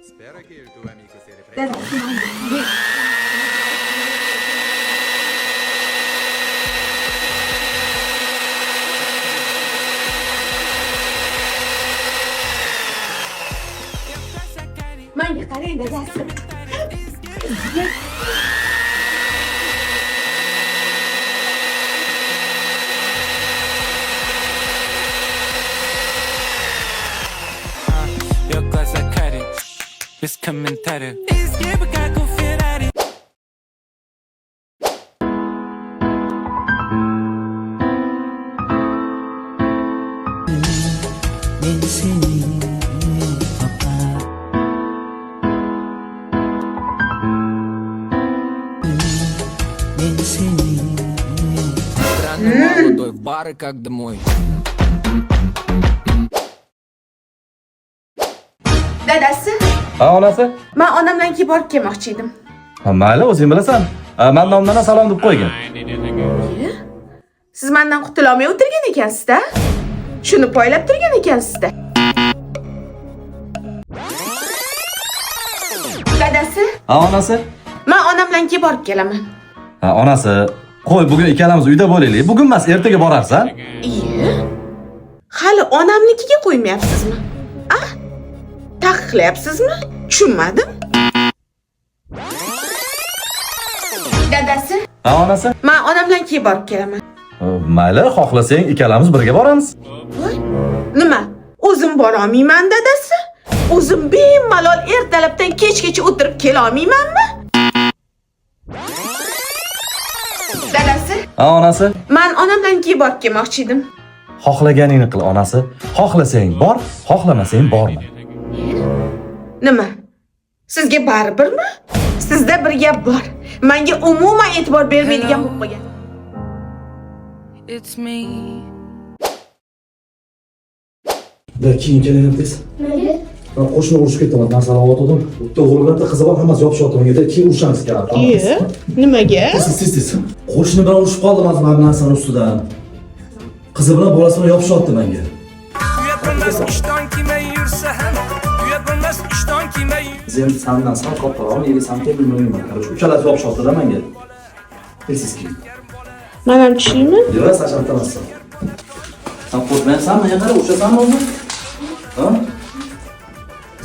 Spero che il tuo amico se ne frega. Manga qarang dadasi. Io cosa cari? Bis commentare. Isgebe gar conferare. Ben seni kapar. Ben seni Странно молодой, в бары как домой. Dadasi, Ha onasi? men onamdan keyin borib kelmoqchi edim. Ha mayli, o'zing bilasan. Men nomidan salom deb qo'ygin. Siz mendan qutula olmay o'tirgan ekansiz-da? Shuni poylab turgan ekansiz-da? Dadasi, Ha onasi? men onamdan keyin borib kelaman. Ha onasi, qo'y bugun ikkalamiz uyda bo'laylik. Bugun emas, ertaga borarsan. Iye. Hali onamnikiga qo'ymayapsizmi? Ah? Taqiqlayapsizmi? Tushunmadim. Dadasi, Ha onasi? men onamdan keyin borib kelaman. Mayli, xohlasang ikkalamiz birga boramiz. Voy, nima? O'zim bora olmayman dadasi? O'zim bemalol ertalabdan kechgacha o'tirib kela olmaymanmi? Dadasi, Ha onasi? men onamdan keyin borib kelmoqchi edim. Xohlaganingni qil onasi. Xohlasang bor, xohlamasang borma. Nima? Sizga baribirmi? Sizda bir gap bor. Menga umuman e'tibor bermaydigan bo'lib qolgan. It's me. Da keyin kelyapmiz. Nega? Men qo'shni urushib ketaman, narsalar oldim. Bitta o'g'illarda qizi bor, hammasi yopishyotir. Unda keyin urushamiz kerak. Iye, nimaga? Siz. Qo'shni bilan urushib qoldim hozir mana narsani ustidan. Qizi bilan bolasi bilan yopishyapti menga. Uyatmas ishton kime yursa ham. Uyatmas ishton kime Sen sandan sal kattaroq, nega sen bilmayman. Qarаш, uchalasi yopishyapti-da menga. Sizki. Men ham tushaymi? Yo'q, sachratmasan. Sen qo'rqmaysanmi? Yana qara, o'shasanmi o'zi? Ha?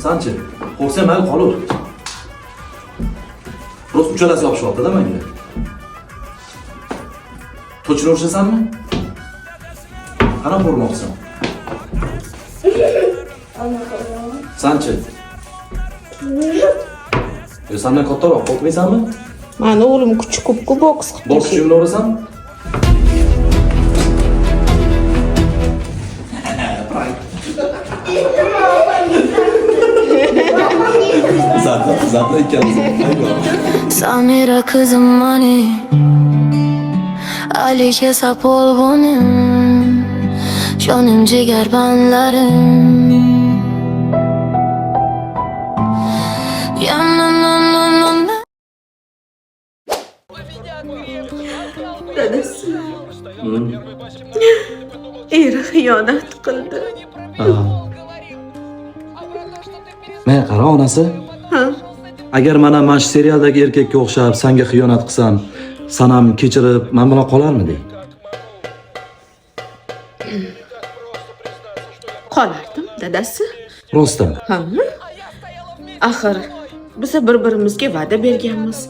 Sanchi, qo'rqsang mayli qolaver. Rost uchalasi yopishyapti-da menga. To'chini o'shasanmi? Qana qo'rqmoqsan? Sanchi. Yo, sendan kattaroq qo'rqmaysanmi? Mani o'g'lim kuchi ko'p-ku boks qilib Boks kuchimni o'rasan? Zaten ikkalamiz. Samira kızım mani Ali kesap ol benim Canım ciğer benlerim Yanımdan Dadasi. Eri xiyonat qildi. Men qara onasi. Ha? Agar mana shu serialdagi erkakka o'xshab senga xiyonat qilsam, sen ham kechirib men bilan qolarmiding? Qolardim, dadasi. Rostdan. Ha? Axir biz bir-birimizga va'da berganmiz.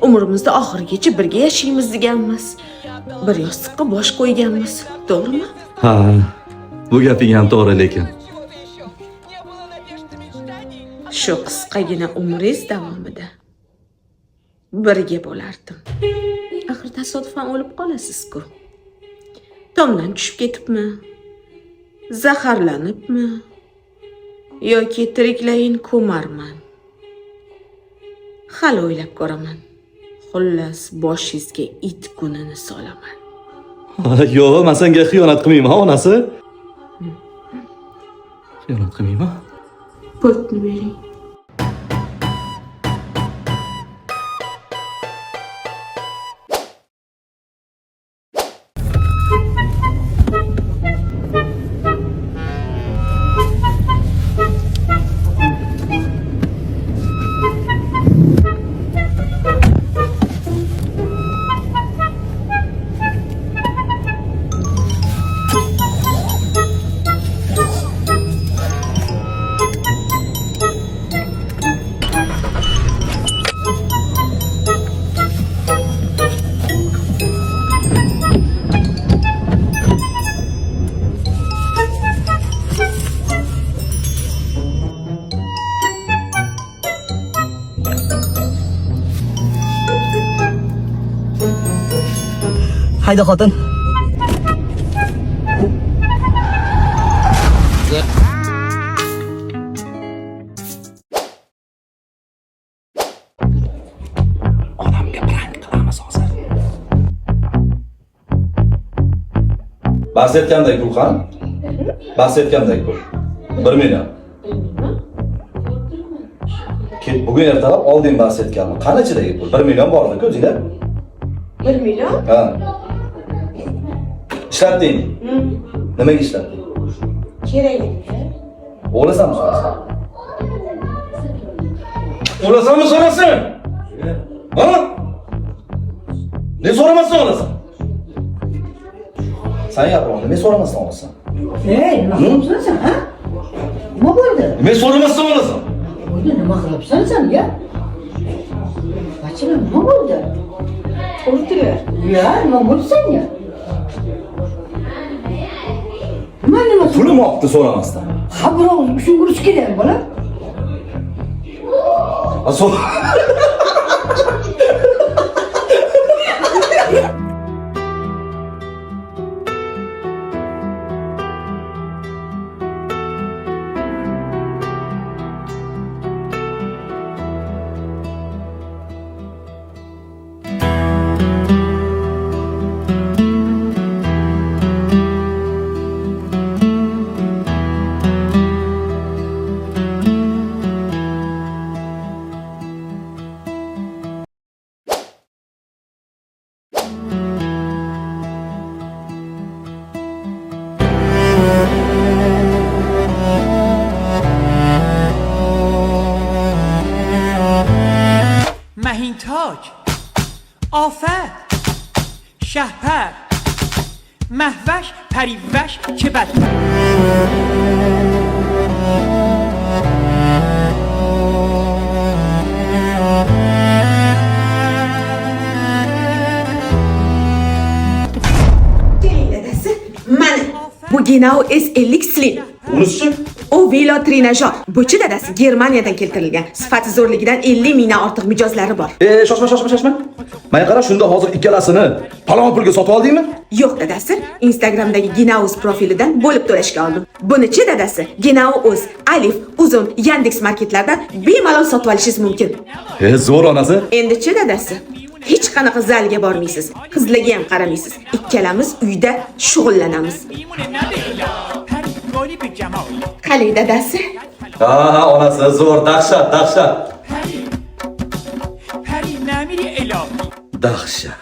Umrimizda oxirigacha birga yashaymiz deganmiz. Bir yostiqqa bosh qo'yganmiz. To'g'rimi? Ha. Bu gaping ham to'g'ri lekin. Shu qisqagina umringiz davomida birga bo'lardim. Axir tasodifan o'lib qolasiz-ku. Tomdan tushib ketibmi? Zaharlanibmi? Yoki tiriklayin ko'marman. Hali o'ylab ko'raman. Xullas, boshingizga it kunini solaman. Yo'q, men senga xiyonat qilmayman, onasi. Xiyonat qilmayman. Pultni bering. Hayda xotin. Bahs etgandek pul qani? Bahs etgandek pul. 1 million. Bugun ertalab olding bahs etganman. Qani ichidagi pul? 1 million bordi-ku o'zingda. 1 million? Ha. Ishlatding. Nimaga ishlatding? Kerak edi. O'lasanmi so'rasan? O'lasanmi so'rasan? Ha? Ne so'ramasdan olasan? Sen yapma, ne so'ramasdan olasan? Nima qilibsan, ha? Nima bo'ldi? Ne so'ramasdan olasan? Nima qilibsan sen, ya? Bachim, nima bo'ldi? Urdilar. Ya, nima bo'ldi senga? Nima? Pulim olibdi so'ramasdan. Ha, biroq tushungirish kerak, bola. مهینتاج آفت شهپر مهوش پریوش چه بد Bu Genau S50 Slim. Unisi-chi? O velo trenajyor. Buchi dadasi Germaniyadan keltirilgan. Sifati zo'rligidan 50 mingdan ortiq mijozlari bor. Shoshma. Menga qara, shunda hozir ikkalasini palon pulga sotib oldingmi? Yo'q dadasi, Instagramdagi Genaus profilidan bo'lib to'lashga oldim. Buni-chi dadasi, Genaus, Alif, Uzun, Yandex marketlardan bemalol sotib olishingiz mumkin. Zo'r onasi. Endi-chi dadasi, hech qanaqa zalga bormaysiz, qizlarga ham qaramaysiz. Ikkalamiz uyda shug'ullanamiz. Qalay dadasi? Ha, onasi zo'r, dahshat. پری نمیری الهی Dahshat.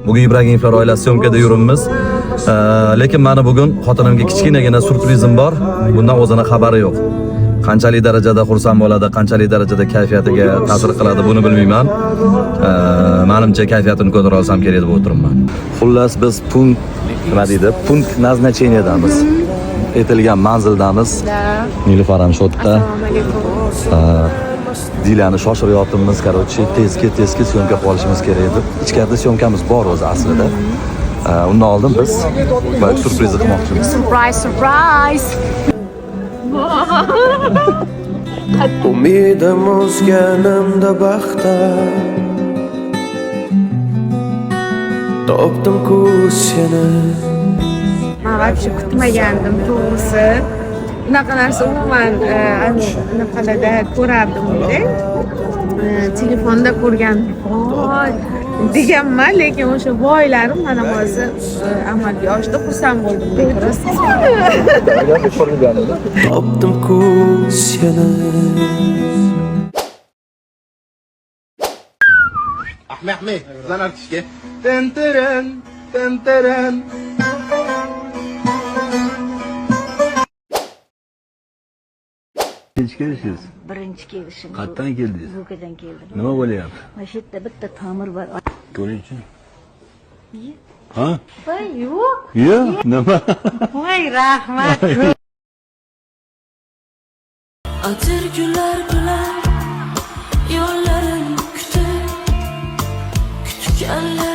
Bugun Ibragimov oilasi syomkada yuribmiz. Lekin meni bugun xotinimga kichkinagina surprizim bor. Bundan o'zini xabari yo'q. Qanchalik darajada xursand bo'ladi, qanchalik darajada kayfiyatiga ta'sir qiladi, buni bilmayman. Menimcha kayfiyatini ko'tara olsam kerak deb o'tiribman. Xullas biz punkt назначениядamiz. Aytilgan manzildamiz. Nilufar ham shodda. Dilani shoshiryapmiz, qarochi, tezki syomka qilishimiz kerak edi. Ichkarida syomkamiz bor o'zi aslida. Undan oldin biz boyaq surpriz qilmoqchimiz. Surprise Umidam o'zganimda baxtdan topdim-ku seni. Men вообще kutmagandim to'g'risi. Bunaqa narsa umuman anaqada ko'rardim-da. Telefonda ko'rgan. Voy deganman, lekin o'sha voylarim mana hozir amalga oshdi, xursand bo'ldim. Topdim-ku seni. Ahmet, zan artishga. Tenteren. Birinchi kelishsiz. Birinchi kelishim. Qayerdan keldingiz? Bukadan keldim. Nima bo'lyapti? Mana shu yerda bitta tomir bor. Ko'ringchi. Ha? Voy, yo'q. Yo'q, nima? Voy, rahmat. Atir güller güler Yolların kütük Kütük eller